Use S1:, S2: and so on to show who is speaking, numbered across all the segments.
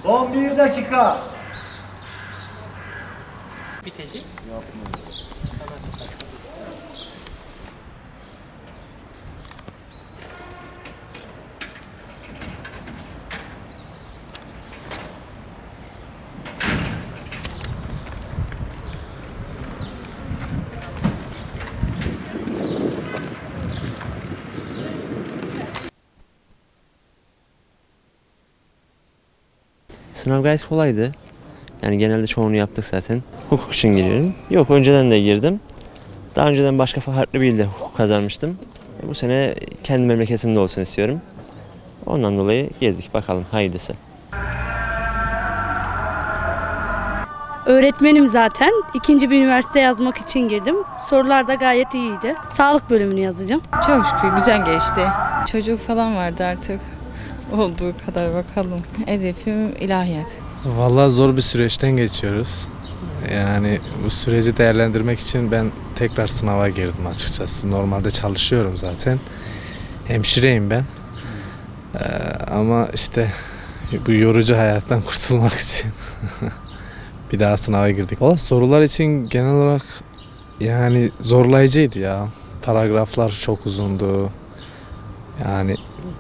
S1: Son 1 dakika.
S2: Bitecek.
S3: Sınav gayet kolaydı. Yani genelde çoğunu yaptık zaten. Hukuk için giriyorum. Yok, önceden de girdim. Daha önceden başka farklı bir ilde hukuk kazanmıştım. Bu sene kendi memleketimde olsun istiyorum. Ondan dolayı girdik, bakalım hayırlısı.
S4: Öğretmenim zaten. İkinci bir üniversite yazmak için girdim. Sorular da gayet iyiydi. Sağlık bölümünü yazacağım.
S5: Çok şükür güzel geçti. Çocuk falan vardı artık. Olduğu kadar bakalım. Hedefim ilahiyat.
S6: Vallahi zor bir süreçten geçiyoruz. Yani bu süreci değerlendirmek için ben tekrar sınava girdim açıkçası. Normalde çalışıyorum zaten. Hemşireyim ben. Ama işte bu yorucu hayattan kurtulmak için bir daha sınava girdik. Valla sorular için genel olarak yani zorlayıcıydı ya. Paragraflar çok uzundu. Yani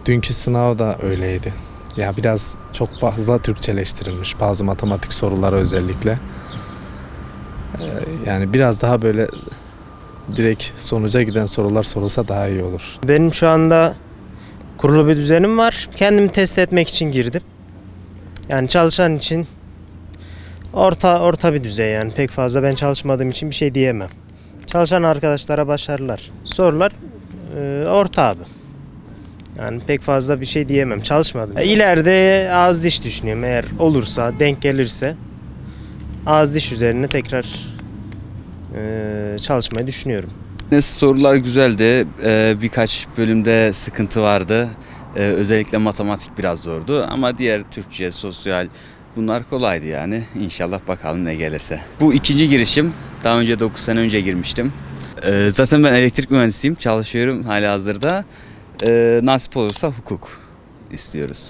S6: dünkü sınav da öyleydi. Ya biraz çok fazla Türkçeleştirilmiş bazı matematik soruları özellikle. Yani biraz daha böyle direkt sonuca giden sorular sorulsa daha iyi olur.
S1: Benim şu anda kurulu bir düzenim var. Kendimi test etmek için girdim. Yani çalışan için orta bir düzey yani. Pek fazla ben çalışmadığım için bir şey diyemem. Çalışan arkadaşlara başarılar. Sorular orta abi. Yani pek fazla bir şey diyemem. Çalışmadım. İleride ağız diş düşünüyorum. Eğer olursa, denk gelirse ağız diş üzerine tekrar çalışmayı düşünüyorum.
S7: Sorular güzeldi. Birkaç bölümde sıkıntı vardı. Özellikle matematik biraz zordu ama diğer Türkçe, sosyal bunlar kolaydı yani. İnşallah bakalım ne gelirse. Bu ikinci girişim. Daha önce 9 sene önce girmiştim. Zaten ben elektrik mühendisiyim. Çalışıyorum halihazırda. Nasip olursa hukuk istiyoruz.